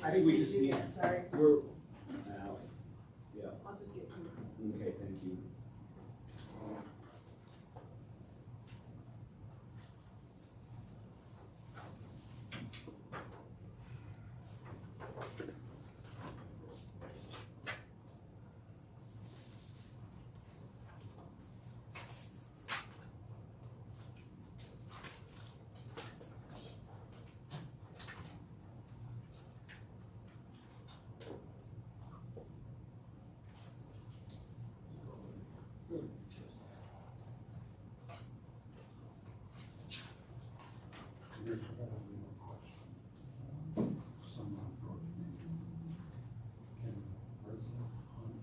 I think we just need, Sorry. we're, yeah, I'll just get you. okay, thank you. Someone approached me. Can President Hunt?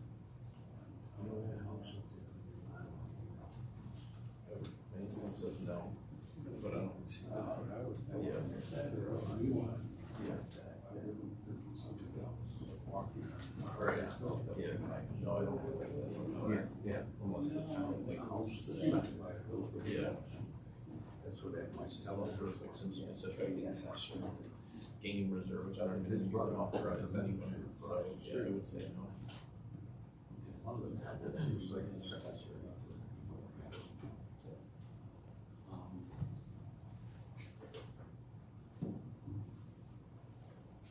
I know that house up there. Mainstream says no, but I don't see that. I would tell Yeah. them that or a new one. Yeah. I would have been something else, walking. Right. Yeah. No, I don't think that's. Yeah. Unless the town, like, yeah. That's what that much is. Unless there was like some specific game reserves, I don't think you would authorize anyone, so, yeah, I would say no. One of them, it was like the secretary.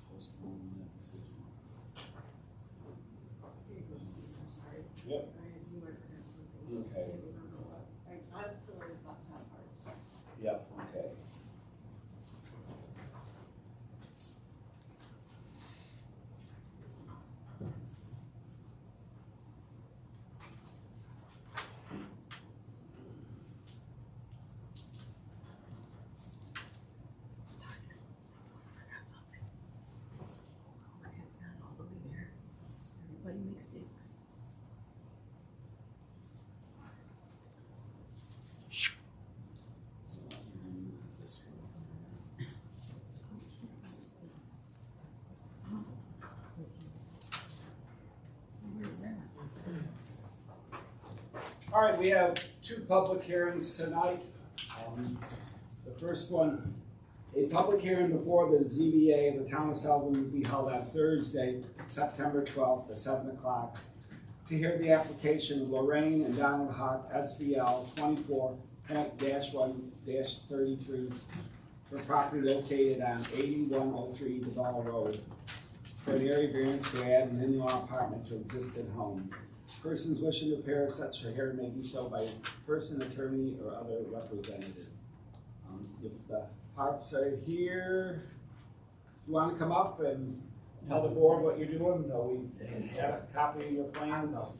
Postponing that decision. Here you go, Steve, I'm sorry. Yep. I knew I forgot something. Okay. I'm filling in the top parts. Yep, okay. Overhead's not all the way there. Everybody makes mistakes. This one. Where's that? All right, we have two public hearings tonight. The first one, a public hearing before the ZBA of the town of Sullivan will be held on Thursday, September 12th at 7 o'clock to hear the application of Lorraine and Donald Hawk SBL 24.1-33 for property located on 8103 DeVal Road for an area variance to add an in-law apartment to existing home. Persons wishing to prepare such a hearing may do so by person, attorney, or other representative. If the Harps are here, you want to come up and tell the board what you're doing, though we can have a copy of your plans.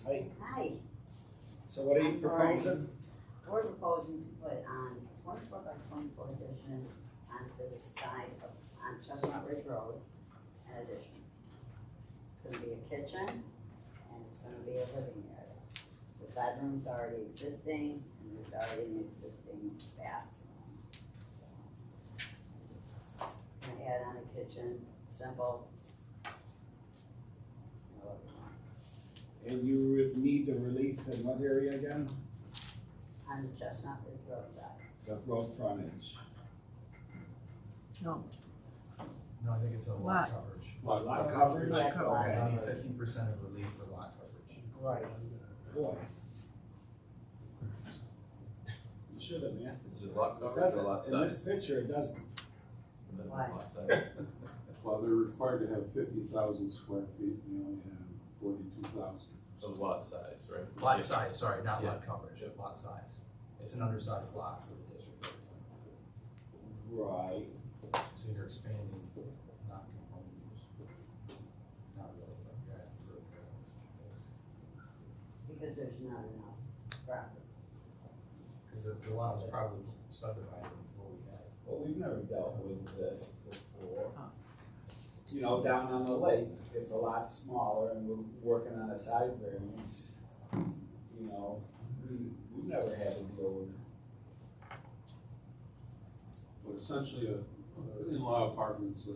Hey, Hi, so what are you proposing? we're proposing to put on 24 by 24 addition onto the side of, on Chestnut Ridge Road, an addition. It's gonna be a kitchen and it's gonna be a living area. The bedroom's already existing and there's already an existing bathroom. So, I'm gonna add on a kitchen, simple. You know what we want. And you need the relief in what area again? On the Chestnut Ridge Road side. The road frontage. No. No, I think it's a Lot. lot coverage. Lot coverage? That's a lot. Okay. I need 50% of relief for lot coverage. Right. Boy. You should have, man. Is it lot It coverage or doesn't, lot in size? this picture, it doesn't. Minimum Why? lot size. Well, they're required to have 50,000 square feet, we only have 42,000. So lot size, right? Lot size, sorry, not Yeah. lot coverage, lot size. It's an undersized lot for the district. Right. So you're expanding non-conforming use. Not really, but you're asking for a variance. Because there's not enough property. Because the lot was probably subdivided before we had it. Well, we've never dealt with this before. You know, down on the lake, if the lot's smaller and we're working on a side variance, you know, we've never had to deal with. But essentially, in-law apartments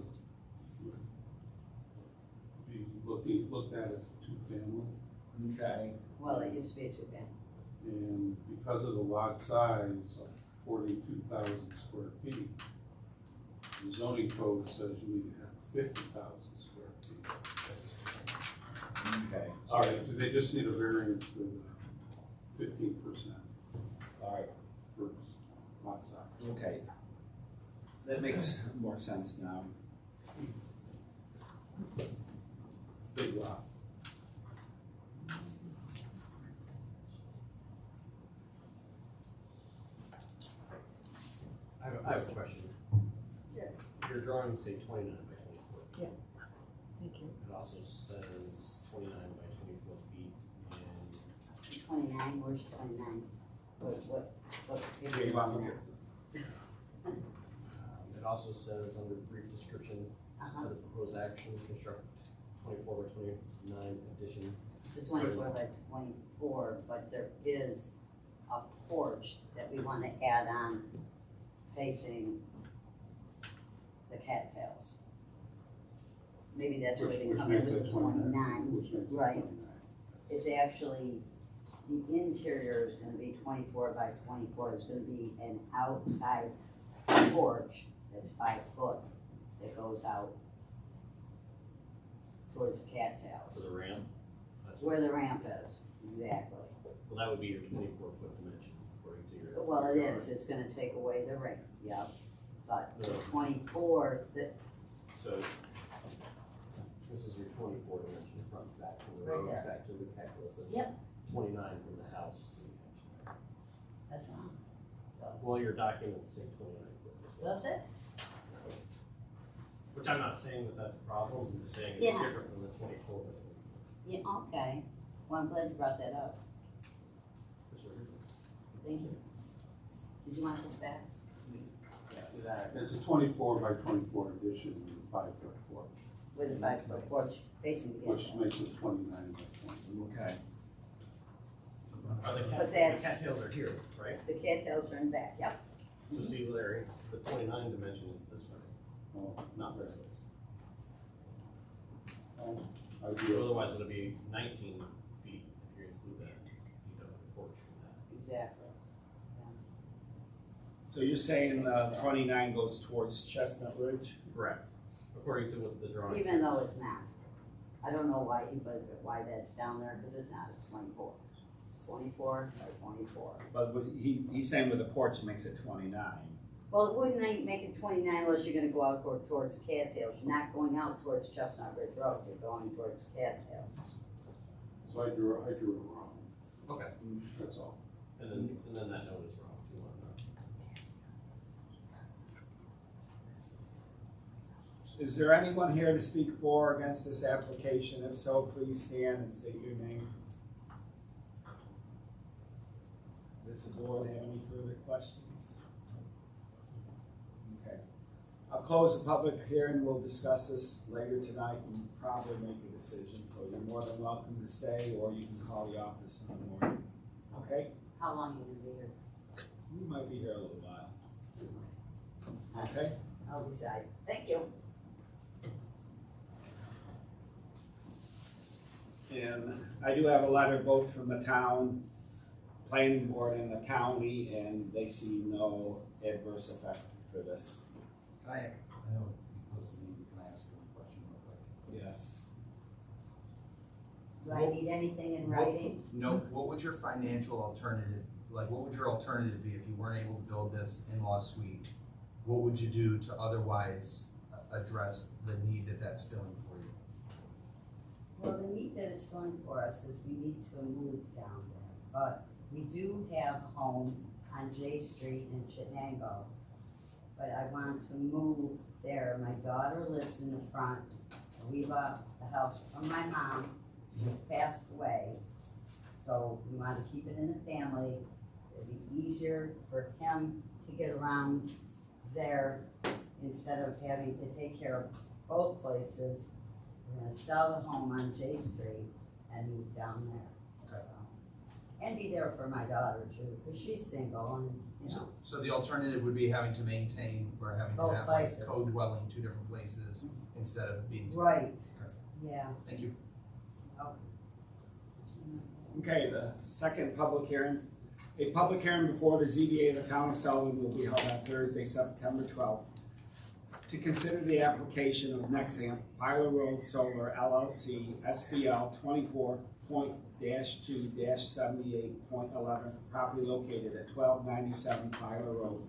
would be looked at as a two-family. Okay. Well, it used to be a two-family. And because of the lot size of 42,000 square feet, the zoning code says you need to have 50,000 square feet. Okay, All right, they just need a variance for the 15% all right, for lot size. okay. That makes more sense now. Big lot. I have a question. Sure. Your drawings say 29 by 24. Thank you. It also says 29 by 24 feet and 29, where's 29? What? Here, you want me to- it also says under brief description Uh-huh, of the proposed action, construct 24 by 29 addition. so 24 by 24, but there is a porch that we want to add on facing the cattails. Maybe that's where Which they come makes in it with 29. 29. Which makes it Right. 29. It's actually, the interior is gonna be 24 by 24, it's gonna be an outside porch that's 5 foot that goes out towards the cattails, For the ramp, that's, where the ramp is, exactly. well, that would be your 24-foot dimension according to your. Well, it your is, it's gonna take away the ramp, yep, but the No. 24, drawing. So, this is your 24 dimension front to back from the Right road, there. back to the capital. That's Yep. 29 from the house to the edge. that's wrong. Well, your documents say 29 foot as well. That's it? Which I'm not saying that that's a problem, I'm just saying it's Yeah. different from the 24 that we. Yeah, okay, well, I'm glad you brought that up, This one here. thank you. Did you want this back? That, It's a 24 by 24 addition with a 5-foot porch, With a 5 foot porch facing the which cattails. makes it 29 by 24. Okay, are the But that's- cattails are here, right? The cattails are in back, yep. So see, Larry, the 29 dimension is this way, Oh, not this way. I So do. otherwise it'll be 19 feet if you include that, you know, porch from that. Exactly. so you're saying, 29 goes towards Chestnut Ridge? Correct. According to what the drawing. Even though it's not. I don't know why he put it, why that's down there, because it's not, it's 24. It's 24 by 24. But he's saying with the porch makes it 29. Well, it wouldn't make it 29 unless you're gonna go out towards the cattails. You're not going out towards Chestnut Ridge Road, you're going towards the cattails. So I drew it wrong, Okay. that's all. And then that note is wrong, if you want to know. Is there anyone here to speak for or against this application? If so, please stand and state your name. Does the board have any further questions? Okay. I'll close the public hearing. We'll discuss this later tonight and probably make a decision. So you're more than welcome to stay, or you can call the office in the morning. Okay? How long are you gonna be here? You might be here a little while. Okay? I'll decide. Thank you. And I do have a letter both from the town, planning board and the county, and they see no adverse effect for this. I know you close the meeting, can I ask a question real quick? Yes. Do I need anything in writing? No, what would your financial alternative, like what would your alternative be if you weren't able to build this in-law suite? What would you do to otherwise address the need that's filling for you? Well, the need that it's filling for us is we need to move down there, but we do have a home on J Street in Chittenango. But I want to move there. My daughter lives in the front. We bought the house from my mom, she just passed away. So we want to keep it in the family. It'd be easier for him to get around there instead of having to take care of both places. We're gonna sell the home on J Street and move down there. Okay. So, and be there for my daughter too, because she's single and, you know. So the alternative would be having to maintain, or having to Both have like places. co-dwelling, 2 different places instead of being. Right, Okay. yeah. Thank you. Okay, the second public hearing A public hearing before the ZBA of the town of Sullivan will be held on Thursday, September 12th, to consider the application of Nexamp Filer Road Solar LLC, SBL 24.2-78.11, property located at 1297 Filer Road,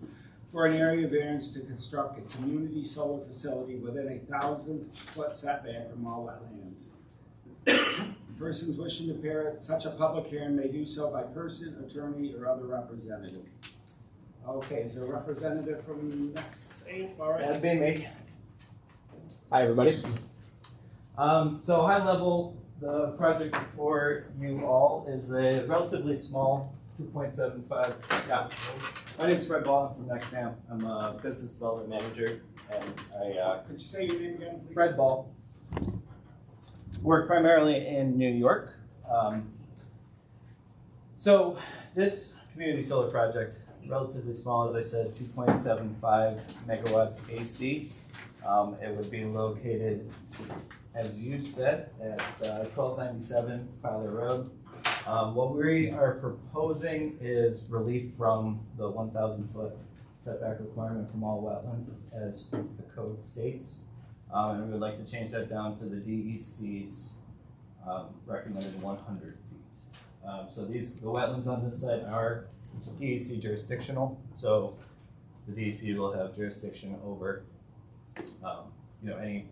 for an area variance to construct a community solar facility within a 1,000-foot setback from all wetlands. Persons wishing to appear at such a public hearing may do so by person, attorney, or other representative. Okay, is there a representative from Nexamp? All right. That'd be me. Hi, everybody. So high level, the project for you all is a relatively small 2.75. Yeah. My name is Fred Ball. I'm from Nexamp. I'm a business development manager, and I Could you say your name again, please? Fred Ball. Work primarily in New York. So this community solar project, relatively small, as I said, 2.75 megawatts AC. It would be located, as you said, at 1297 Filer Road. What we are proposing is relief from the 1,000-foot setback requirement from all wetlands, as the code states. And we would like to change that down to the DEC's recommended 100 feet. So the wetlands on this site are DEC jurisdictional, so the DEC will have jurisdiction over any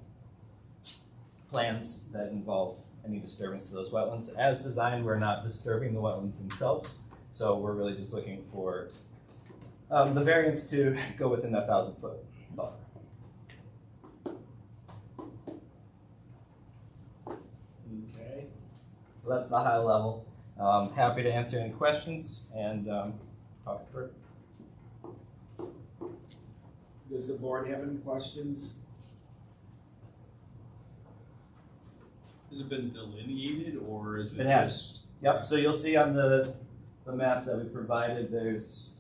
plans that involve any disturbance to those wetlands. As designed, we're not disturbing the wetlands themselves, so we're really just looking for the variance to go within that 1,000-foot buffer. Okay. So that's the high level. Happy to answer any questions and talk through. Does the board have any questions? Has it been delineated or is it It has. just? Yep, so you'll see on the maps that we provided, there's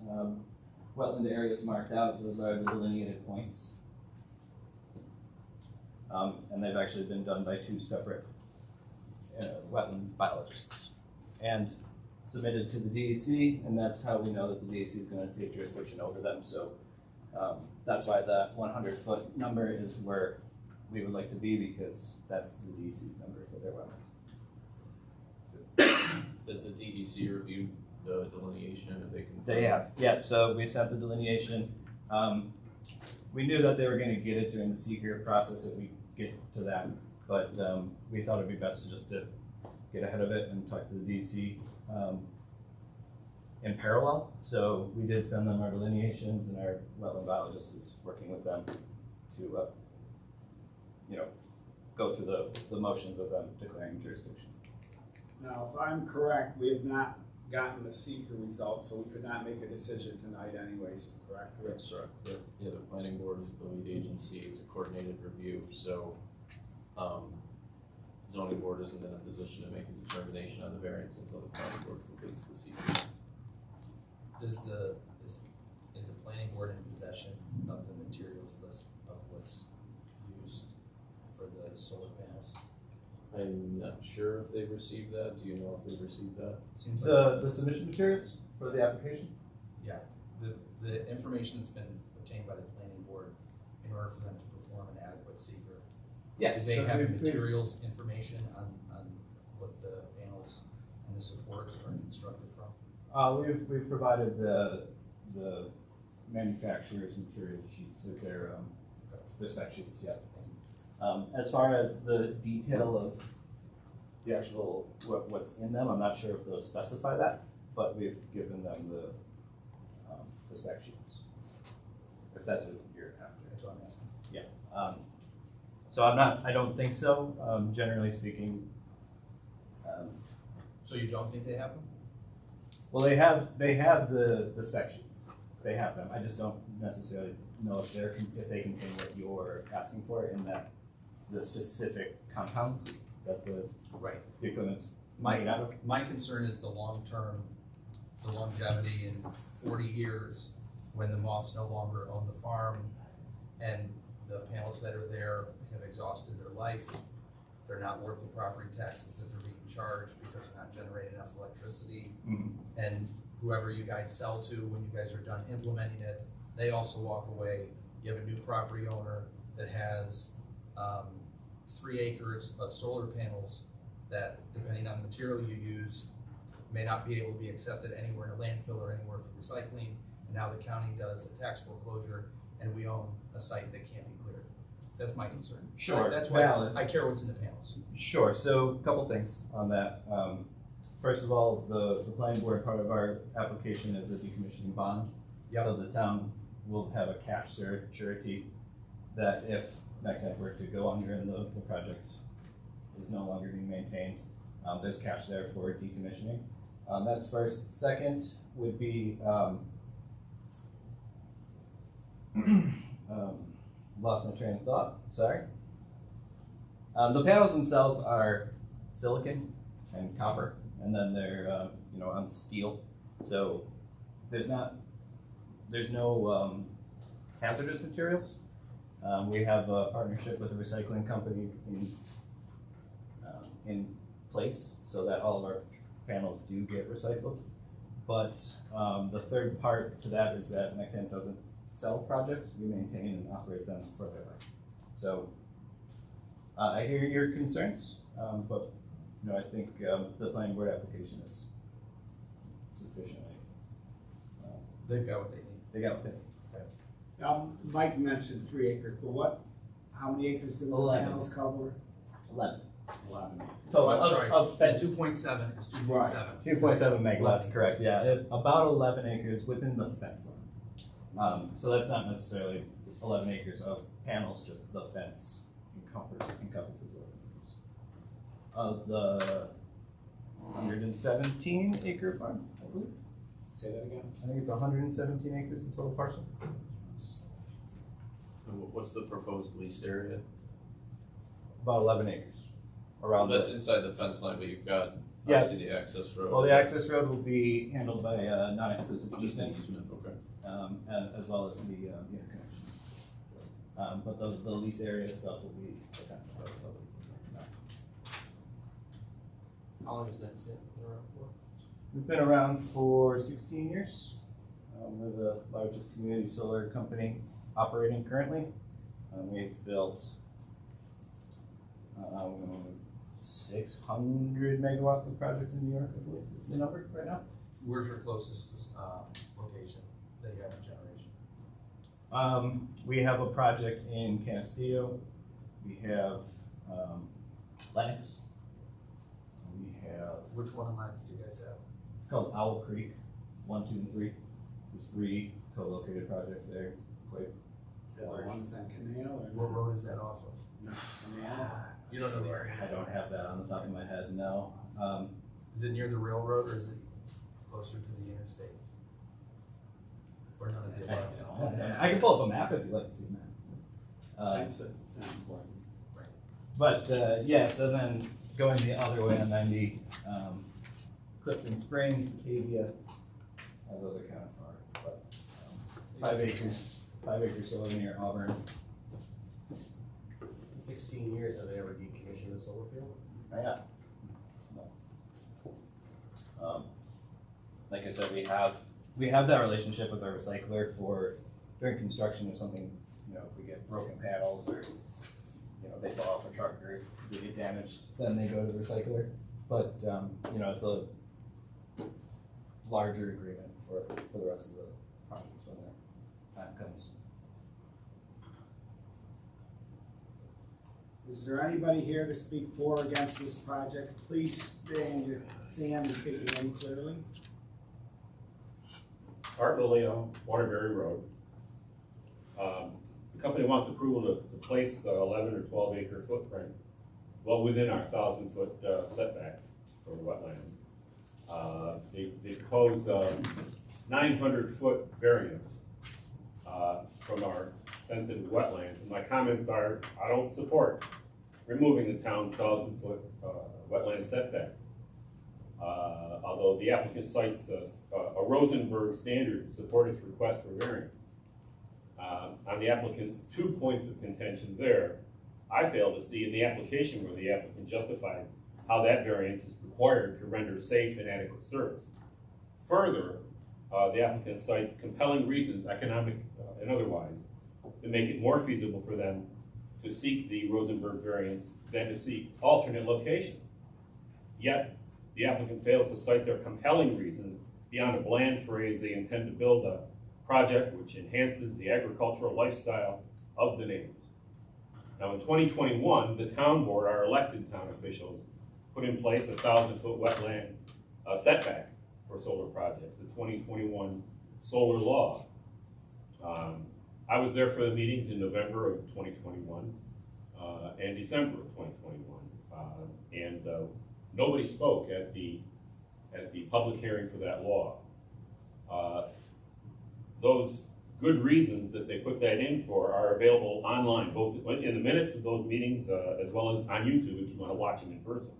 wetland areas marked out. Those are the delineated points. And they've actually been done by two separate wetland biologists and submitted to the DEC, and that's how we know that the DEC is going to take jurisdiction over them. So that's why the 100-foot number is where we would like to be, because that's the DEC's number for their wetlands. Does the DEC review the delineation and they can? They have, yeah, so we sent the delineation. We knew that they were gonna get it during the seeker process if we get to that, but we thought it'd be best just to get ahead of it and talk to the DEC in parallel. So we did send them our delineations, and our wetland biologist is working with them to go through the motions of them declaring jurisdiction. Now, if I'm correct, we have not gotten the seeker results, so we could not make a decision tonight anyways, correct? That's correct. The planning board is the lead agency. It's a coordinated review, so zoning board isn't in a position to make a determination on the variance until the planning board completes the seeker. Is the planning board in possession of the materials list of what's used for the solar panels? I'm not sure if they've received that. Do you know if they've received that? Seems like The submission materials for the application? the information that's been obtained by the planning board in order for them to perform an adequate seeker. Yeah. Do they have the materials information on what the panels and the supports are constructed from? We've provided the manufacturer's material sheets of their spec sheets, yeah. As far as the detail of the actual what's in them, I'm not sure if they'll specify that, but we've given them the spec sheets, if that's what you're after. That's what I'm asking. So I don't think so, generally speaking. So you don't think they have them? Well, they have the spec sheets. They have them. I just don't necessarily know if they contain what you're asking for in that the specific compounds that the equipment's made out of. My concern is the longevity in 40 years when the moths no longer own the farm and the panels that are there have exhausted their life. They're not worth the property taxes that they're being charged because they're not generating enough electricity. Mm-hmm. And whoever you guys sell to, when you guys are done implementing it, they also walk away. You have a new property owner that has 3 acres of solar panels that, depending on the material you use, may not be able to be accepted anywhere in a landfill or anywhere for recycling. And now the county does a tax foreclosure, and we own a site that can't be cleared. That's my concern. Sure, That's why valid. I care what's in the panels. Sure, so a couple things on that. First of all, the planning board, part of our application is a decommissioning bond. Yep. So the town will have a cash surety that if Nexamp were to go under and the project is no longer being maintained, there's cash there for decommissioning. That's first. Second would be, lost my train of thought, sorry. The panels themselves are silicon and copper, and then they're on steel. So there's no hazardous materials. We have a partnership with a recycling company in place so that all of our panels do get recycled. But the third part to that is that Nexamp doesn't sell projects, we maintain and operate them for their life. So I hear your concerns, but I think the planning board application is sufficiently. They've got what they need. They got what they need. Mike mentioned 3 acres, but how many acres do the 11. panels cover? 11. 11 acres. Total I'm sorry, of fence. it's 2.7, it's 2.7. 2.7 megawatts, correct, yeah, about 11 acres within the fence line. So that's not necessarily 11 acres of panels, just the fence encompasses 11 acres. Of the 117 acre farm, I believe. Say that again? I think it's 117 acres, the total parcel. And what's the proposed lease area? About 11 acres. Around That's the, inside the fence line, but you've got Yeah, obviously the access road. well, the access road will be handled by a non-exclusive Just an easement. easement, okay. As well as the interconnection. But the lease area itself will be the fence line. How long has Nexamp been around for? We've been around for 16 years. We're the largest community solar company operating currently. We've built 600 megawatts of projects in New York, I believe is the number right now. Where's your closest location that you have in generation? We have a project in Castillo. We have Lennox. We have, Which one of mine do you guys have? it's called Owl Creek, 1, 2, and 3. There's 3 co-located projects there. It's quite Is that the ones on Canal or? What road is that off of? No, Canal? You don't know the area? I don't have that on the top of my head, no. Is it near the railroad or is it closer to the interstate? Or none of the above? I can pull up a map if you'd like to see a map. That's it, it's not important. But yeah, so then going the other way on 90, Clifton Springs, Batavia, those are kind of far, but 5 acres, 5 acres solar near Auburn. In 16 years, have they ever decommissioned a solar field? Yeah. Like I said, we have that relationship with our recycler for during construction of something, if we get broken panels or, they fall off a truck or if they get damaged, then they go to the recycler. But, it's a larger agreement for the rest of the projects when that time comes. Is there anybody here to speak for or against this project? Please stand and state your name clearly. Art Lilio, Waterbury Road. The company wants approval to place 11 or 12 acre footprint well within our 1,000-foot setback for wetland. They proposed 900-foot variance from our sensitive wetlands. And my comments are, I don't support removing the town's 1,000-foot wetland setback. Although the applicant cites a Rosenberg standard to support its request for variance. On the applicant's 2 points of contention there, I fail to see in the application where the applicant justified how that variance is required to render safe and adequate service. Further, the applicant cites compelling reasons, economic and otherwise, to make it more feasible for them to seek the Rosenberg variance than to seek alternate locations. Yet, the applicant fails to cite their compelling reasons beyond a bland phrase they intend to build a project which enhances the agricultural lifestyle of the neighbors. Now, in 2021, the town board, our elected town officials, put in place a 1,000-foot wetland setback for solar projects, the 2021 solar law. I was there for the meetings in November of 2021 and December of 2021, and nobody spoke at the public hearing for that law. Those good reasons that they put that in for are available online, both in the minutes of those meetings as well as on YouTube if you want to watch them in person.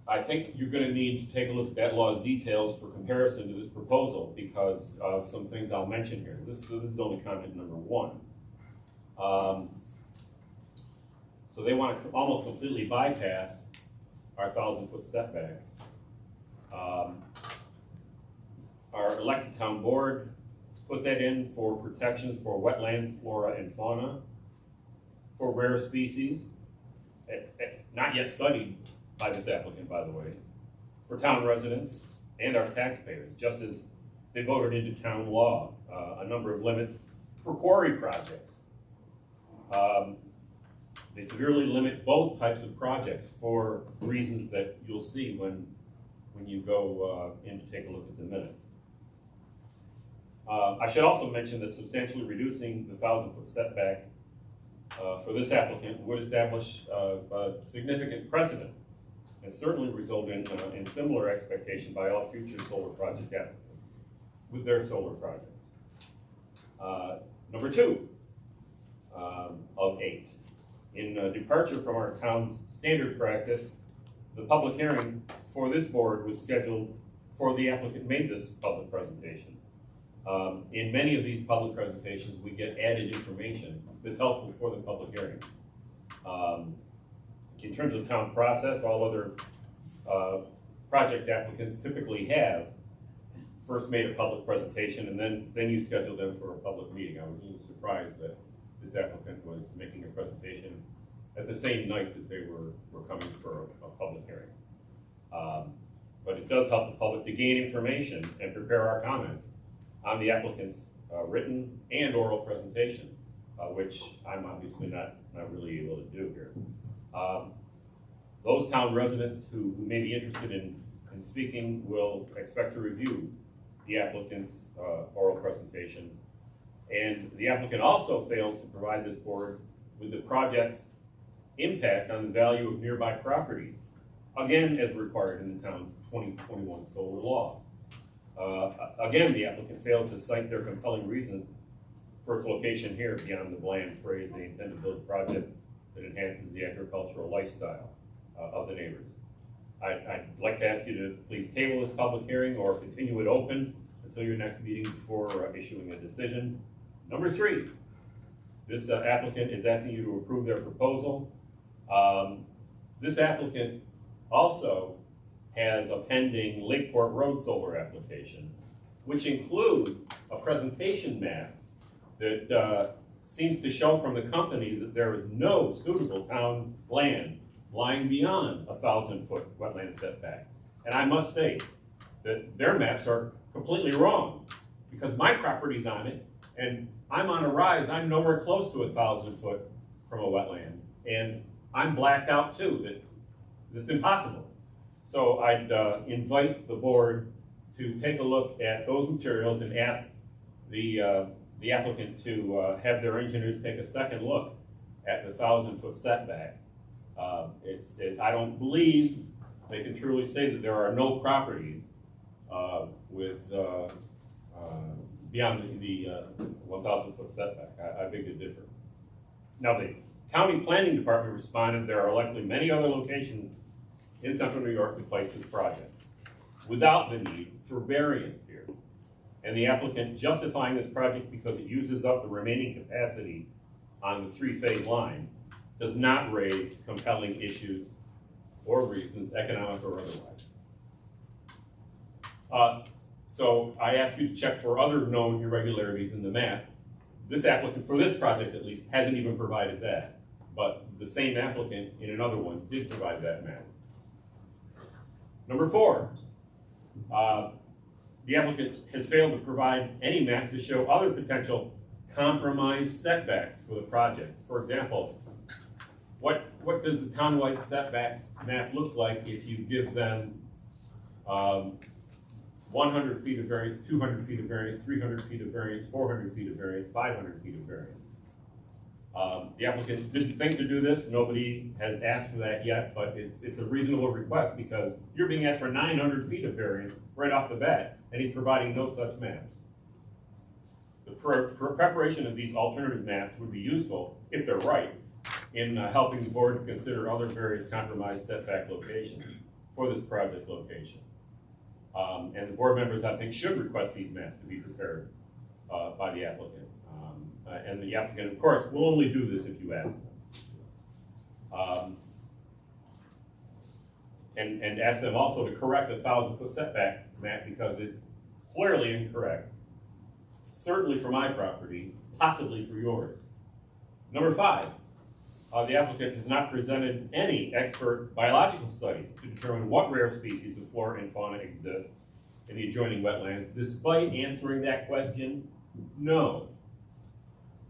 I think you're going to need to take a look at that law's details for comparison to this proposal because of some things I'll mention here. This is only comment number one. So they want to almost completely bypass our 1,000-foot setback. Our elected town board put that in for protections for wetlands, flora, and fauna, for rare species, not yet studied by this applicant, by the way, for town residents and our taxpayers, just as they voted into town law a number of limits for quarry projects. They severely limit both types of projects for reasons that you'll see when you go in to take a look at the minutes. I should also mention that substantially reducing the 1,000-foot setback for this applicant would establish a significant precedent and certainly result in similar expectation by all future solar project applicants with their solar projects. Number two of 8. In departure from our town's standard practice, the public hearing for this board was scheduled before the applicant made this public presentation. In many of these public presentations, we get added information that's helpful for the public hearing. In terms of town process, all other project applicants typically have first made a public presentation and then you schedule them for a public meeting. I was a little surprised that this applicant was making a presentation at the same night that they were coming for a public hearing. But it does help the public to gain information and prepare our comments on the applicant's written and oral presentation, which I'm obviously not really able to do here. Those town residents who may be interested in speaking will expect to review the applicant's oral presentation. And the applicant also fails to provide this board with the project's impact on the value of nearby properties, again, as required in the town's 2021 solar law. Again, the applicant fails to cite their compelling reasons for its location here beyond the bland phrase they intend to build a project that enhances the agricultural lifestyle of the neighbors. I'd like to ask you to please table this public hearing or continue it open until your next meeting before issuing a decision. Number 3, this applicant is asking you to approve their proposal. This applicant also has a pending Lakeport Road solar application, which includes a presentation map that seems to show from the company that there is no suitable town land lying beyond a 1,000-foot wetland setback. And I must state that their maps are completely wrong because my property's on it and I'm on a rise. I'm nowhere close to 1,000 foot from a wetland and I'm blacked out too. That's impossible. So I'd invite the board to take a look at those materials and ask the applicant to have their engineers take a second look at the 1,000-foot setback. I don't believe they can truly say that there are no properties with beyond the 1,000-foot setback. I beg to differ. Now, the county planning department responded there are likely many other locations in central New York to place this project without the need for variance here. And the applicant justifying this project because it uses up the remaining capacity on the 3-phase line does not raise compelling issues or reasons, economic or otherwise. So I asked you to check for other known irregularities in the map. This applicant, for this project at least, hasn't even provided that. But the same applicant in another one did provide that map. Number 4, the applicant has failed to provide any maps to show other potential compromise setbacks for the project. For example, what does the townwide setback map look like if you give them 100 feet of variance, 200 feet of variance, 300 feet of variance, 400 feet of variance, 500 feet of variance? The applicant didn't think to do this. Nobody has asked for that yet, but it's a reasonable request because you're being asked for 900 feet of variance right off the bat, and he's providing no such maps. The preparation of these alternative maps would be useful, if they're right, in helping the board to consider other various compromised setback locations for this project location. And the board members, I think, should request these maps to be prepared by the applicant. And the applicant, of course, will only do this if you ask them. And ask them also to correct the 1,000-foot setback map because it's clearly incorrect. Certainly for my property, possibly for yours. Number 5, the applicant has not presented any expert biological studies to determine what rare species of flora and fauna exist in the adjoining wetlands. Despite answering that question, no.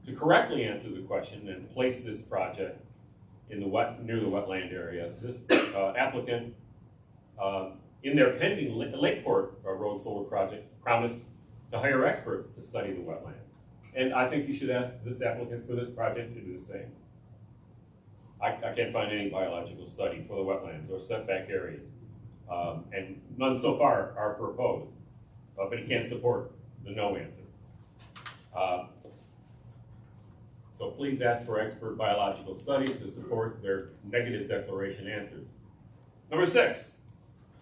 To correctly answer the question and place this project in the near the wetland area, this applicant, in their pending Lakeport Road Solar project, promised to hire experts to study the wetlands. And I think you should ask this applicant for this project to do the same. I can't find any biological study for the wetlands or setback areas. And none so far are proposed, but he can't support the no answer. So please ask for expert biological studies to support their negative declaration answers. Number 6,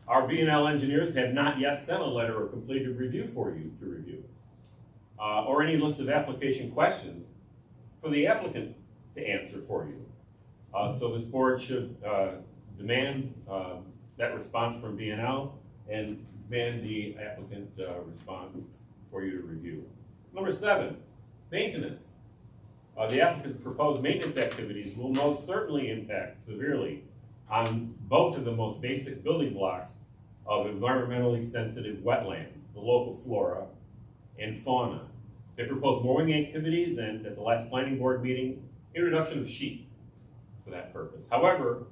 our B&L engineers have not yet sent a letter of completed review for you to review, or any list of application questions for the applicant to answer for you. So this board should demand that response from B&L and demand the applicant response for you to review. Number 7, maintenance. The applicant's proposed maintenance activities will most certainly impact severely on both of the most basic building blocks of environmentally sensitive wetlands, the local flora and fauna. They propose mowing activities and, at the last planning board meeting, introduction of sheep for that purpose. However,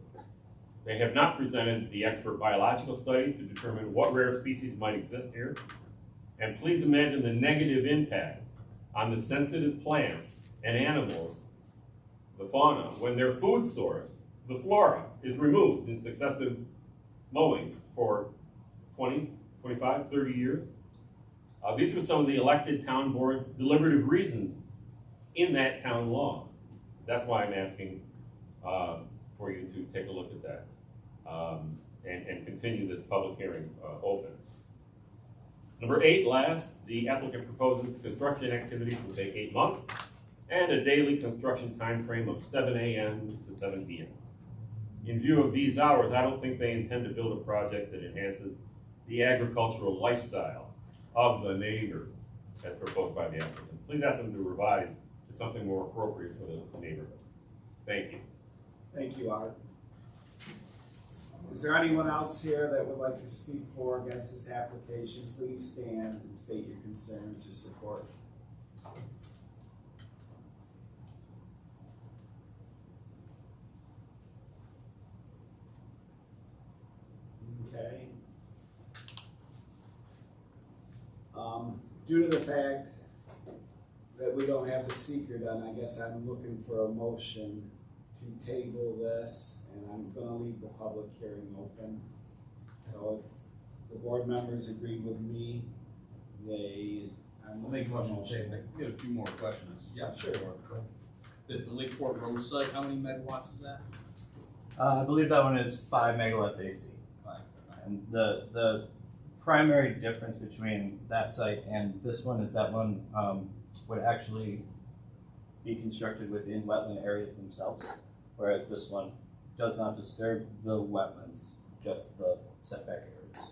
they have not presented the expert biological studies to determine what rare species might exist here. And please imagine the negative impact on the sensitive plants and animals, the fauna, when their food source, the flora, is removed in successive mowings for 20, 25, 30 years. These were some of the elected town board's deliberative reasons in that town law. That's why I'm asking for you to take a look at that and continue this public hearing open. Number 8, last, the applicant proposes construction activities will take 8 months and a daily construction time frame of 7 a.m. to 7 p.m. In view of these hours, I don't think they intend to build a project that enhances the agricultural lifestyle of the neighbors as proposed by the applicant. Please ask them to revise to something more appropriate for the neighborhood. Thank you. Thank you, Art. Is there anyone else here that would like to speak for or against this application? Please stand and state your concerns or support. Okay. Due to the fact that we don't have the seeker done, I guess I'm looking for a motion to table this, and I'm gonna leave the public hearing open. So if the board members agree with me, I'm I'll make a looking for motion to table. We have a few more questions. Yeah, sure. The Lakeport Road site, how many megawatts is that? I believe that one is 5 megawatts AC. And the primary difference between that site and this one is that one would actually be constructed within wetland areas themselves, whereas this one does not disturb the wetlands, just the setback areas.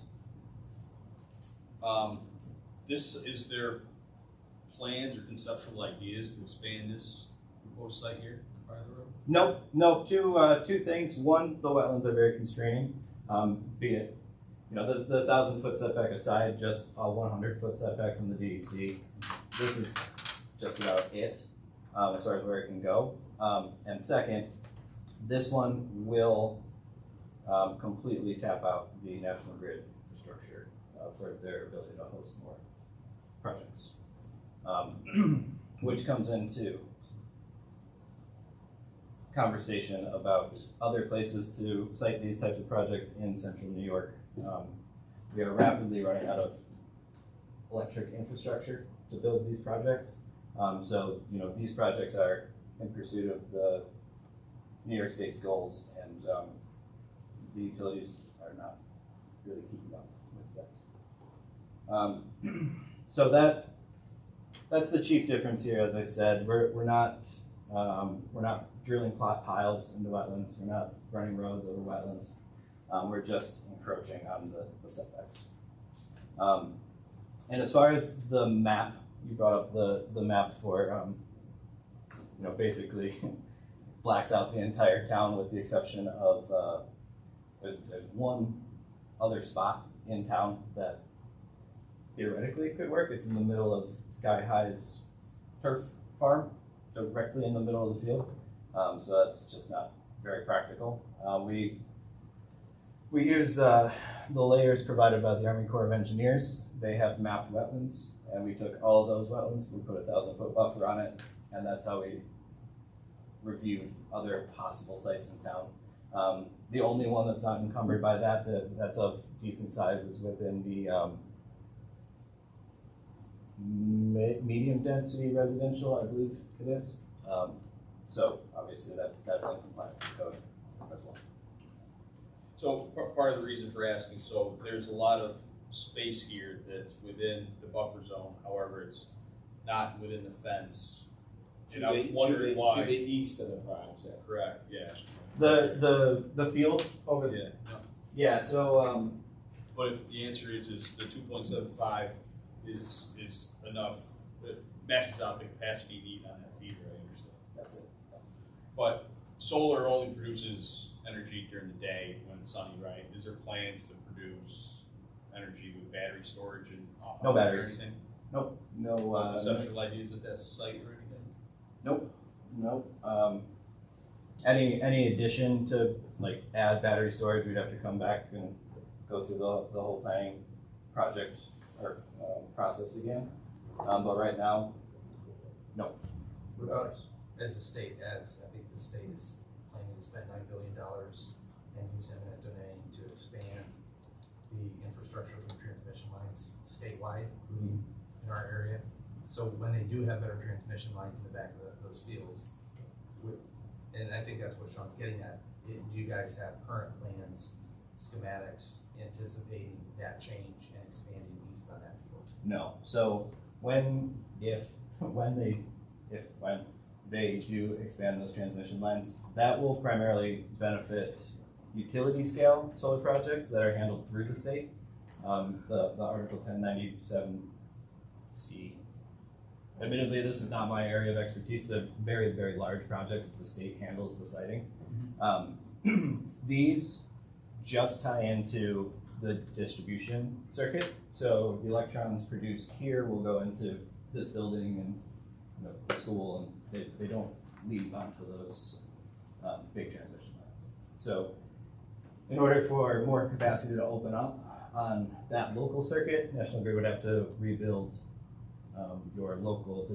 Is there plans or conceptual ideas to expand this proposed site here in front of the road? Nope. Two things. One, the wetlands are very constraining. Be it, the 1,000-foot setback aside, just a 100-foot setback from the DEC. This is just about it, as far as where it can go. And second, this one will completely tap out the National Grid infrastructure for their ability to host more projects, which comes into conversation about other places to site these types of projects in central New York. We are rapidly running out of electric infrastructure to build these projects. So these projects are in pursuit of the New York State's goals, and the utilities are not really keeping up with that. So that's the chief difference here. As I said, we're not drilling plot piles into wetlands. We're not running roads over wetlands. We're just encroaching on the setbacks. And as far as the map, you brought up the map for basically blacks out the entire town with the exception of there's one other spot in town that theoretically could work. It's in the middle of Sky High's turf farm, directly in the middle of the field. So that's just not very practical. We use the layers provided by the Army Corps of Engineers. They have mapped wetlands, and we took all of those wetlands, we put a 1,000-foot buffer on it, and that's how we reviewed other possible sites in town. The only one that's not encumbered by that's of decent size is within the medium density residential, I believe it is. So obviously that's in compliance with code as well. So part of the reason for asking, so there's a lot of space here that's within the buffer zone, however, it's not within the fence. And I was wondering why. To the east of the project. Correct, yeah. The field over there. Yeah. Yeah, so But if the answer is the 2.75 is enough, it maxes out the capacity need on that feeder, I understand. that's it. But solar only produces energy during the day when it's sunny, right? Is there plans to produce energy with battery storage and No or batteries. anything? Nope. No No. conceptual ideas at that site or anything? Nope. Any addition to add battery storage, we'd have to come back and go through the whole planning project or process again. But right now, no. What about as the state adds, I think the state is planning to spend $9 billion and use eminent domain to expand the infrastructure from transmission lines statewide in our area. So when they do have better transmission lines in the back of those fields, and I think that's what Sean's getting at, do you guys have current plans, schematics, anticipating that change and expanding east on that field? No. So when they do expand those transmission lines, that will primarily benefit utility scale solar projects that are handled through the state. The Article 1097C. Admittedly, this is not my area of expertise. They're very, very large projects that the state handles the siting. These just tie into the distribution circuit. So the electrons produced here will go into this building and the school, and they don't lead onto those big transmission lines. So in order for more capacity to open up on that local circuit, National Grid would have to rebuild your local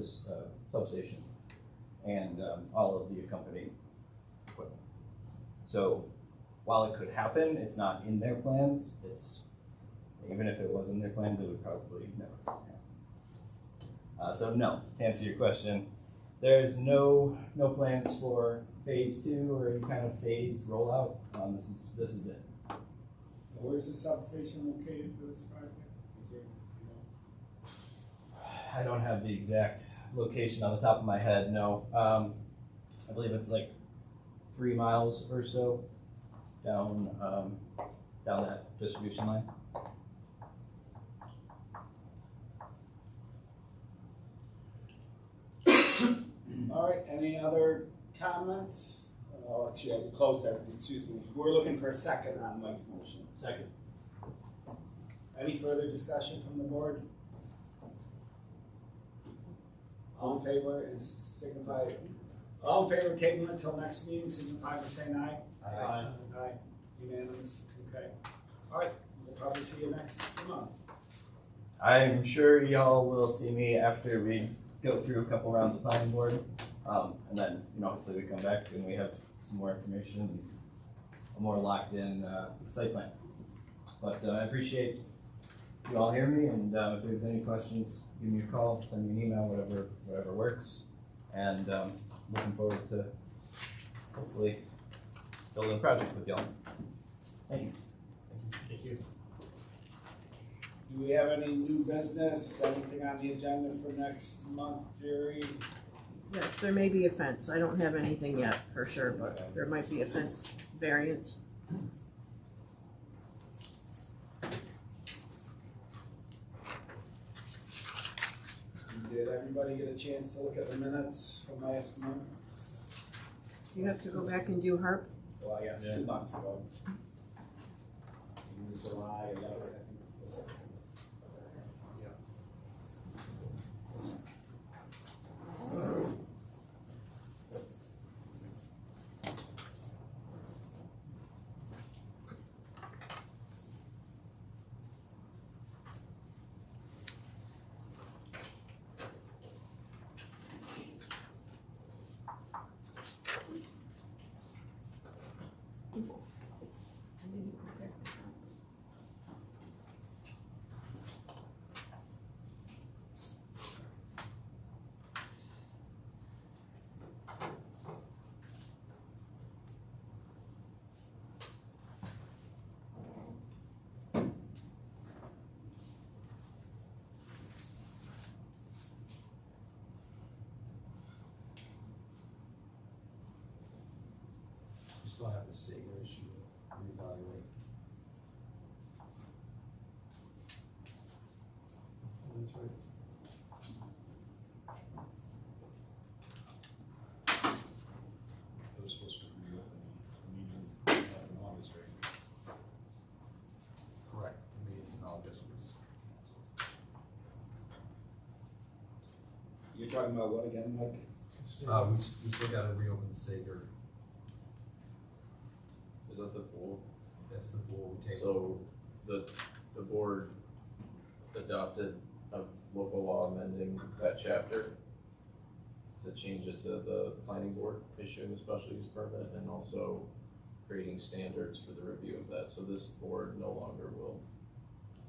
substation and all of the accompanying equipment. So while it could happen, it's not in their plans. Even if it was in their plans, it would probably never happen. So no, to answer your question, there's no plans for phase 2 or any kind of phase rollout. This is it. Where's the substation located for this project? I don't have the exact location on the top of my head, no. I believe it's 3 miles or so down that distribution line. All right, any other comments? Oh, actually, I closed everything, excuse me. We're looking for a second on Mike's motion. Second. Any further discussion from the board? All in favor is signify, all in favor of tabling until next meeting, signify by saying aye. Aye. Aye, unanimous, okay. All right, we'll probably see you next month. I'm sure y'all will see me after we go through a couple rounds of planning board. And then, hopefully we come back and we have some more information and a more locked in, site plan. But, I appreciate you all hearing me, and, if there's any questions, give me a call, send me an email, whatever works. And, looking forward to hopefully building a project with y'all. Thank you. Thank you. Do we have any new business, anything on the agenda for next month, Jerry? Yes, there may be a fence. I don't have anything yet for sure, but there might be a fence variance. Did everybody get a chance to look at the minutes from last month? You have to go back and do HARP. Well, I guess 2 months ago. In July 11th, I think it was. You still have the Sager issue to reevaluate. That's right. It was supposed to be reopened, the meeting in August, right? Correct, the meeting in August was canceled. You're talking about what again, Mike? We still gotta reopen the Sager, Is that the pool? that's the pool we tabled. So the board adopted a local law amending that chapter to change it to the planning board issuing the special use permit and also creating standards for the review of that. So this board no longer will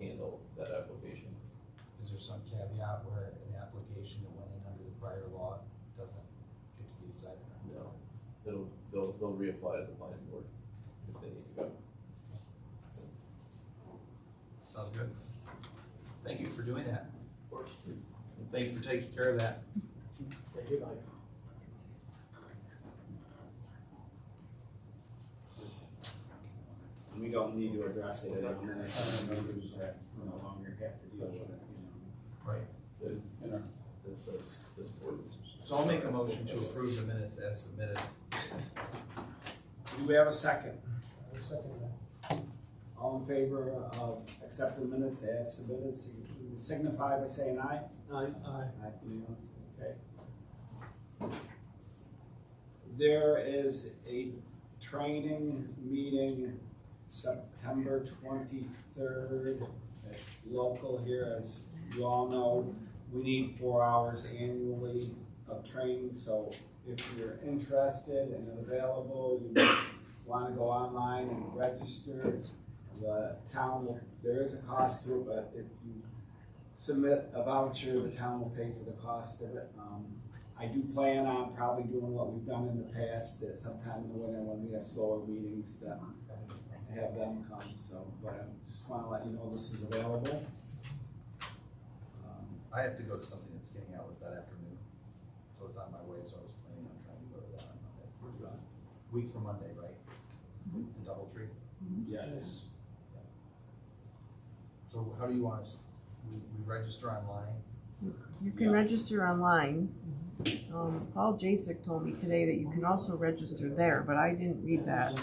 handle that application. Is there some caveat where an application that went in under the prior law doesn't get to be decided on? No, they'll reapply to the planning board if they need to go. Sounds good. Thank you for doing that. Of course. Thank you for taking care of that. Thank you, Mike. We don't need to address it on that, members that no longer have to deal with it, Right. This board. So I'll make a motion to approve the minutes as submitted. Do we have a second? I'll second that. All in favor of accepting the minutes as submitted, signify by saying aye. Aye. Aye, unanimous, okay. There is a training meeting September 23rd. It's local here, as you all know. We need 4 hours annually of training, so if you're interested and available, you want to go online and register. The town will, there is a cost to it, but if you submit a voucher, the town will pay for the cost of it. I do plan on probably doing what we've done in the past, that sometime in the winter when we have slower meetings, that have them come, so, but I just wanna let you know this is available. I have to go to something that's getting out that afternoon, so it's on my way, so I was planning on trying to go to that on Monday. Week from Monday, right? The DoubleTree. Yes. So how do you want us, we register online? You can register online. Paul Jasek told me today that you can also register there, but I didn't read that.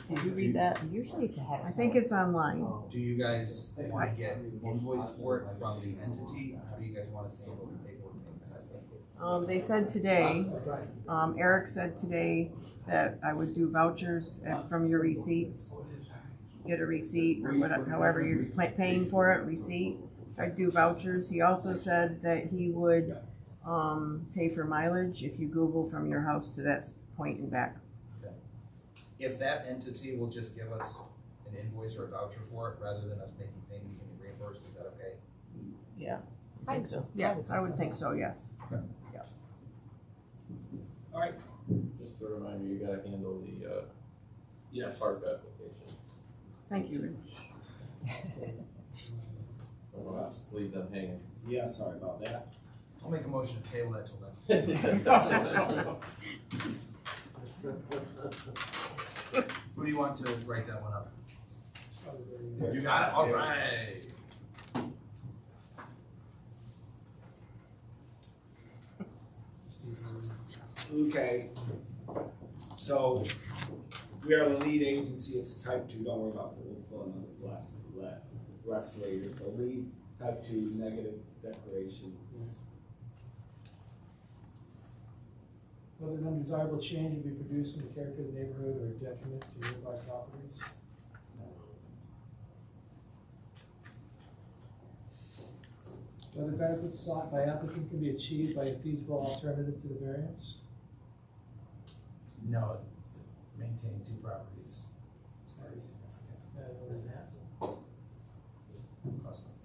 Did you read that? Usually it's ahead of I time. think it's online. Do you guys wanna get invoiced for it from the entity? How do you guys want us to handle the paperwork payment side of it? They said today, Eric said today that I would do vouchers from your receipts. Get a receipt or whatever, however you're paying for it, receipt. I'd do vouchers. He also said that he would, pay for mileage if you Google from your house to that point and back. If that entity will just give us an invoice or a voucher for it, rather than us making payment and getting reimbursed, is that okay? Yeah. I think so. Yeah, I would think so, yes. All right, Just a reminder, you gotta handle the, yes. park application. Thank you, Rich. Don't wanna leave them hanging. Yeah, sorry about that. I'll make a motion to table that till next week. Who do you want to write that one up? You got it? All right. Okay, so we are the lead agency, it's type two, don't worry about the little fill in the rest later, so lead, type two, negative declaration. Whether an undesirable change would be produced in the character of the neighborhood or detriment to nearby properties. Whether benefits sought by applicant can be achieved by a feasible alternative to the variance. No, maintaining two properties is very significant. What is that? Cost them.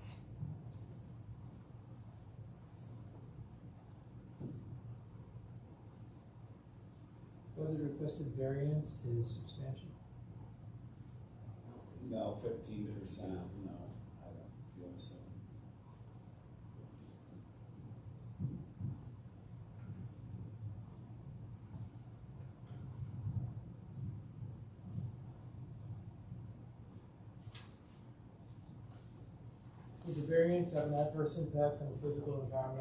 Whether the requested variance is substantial. No, 15%, no, I don't feel so. Would the variance have an adverse impact on the physical environment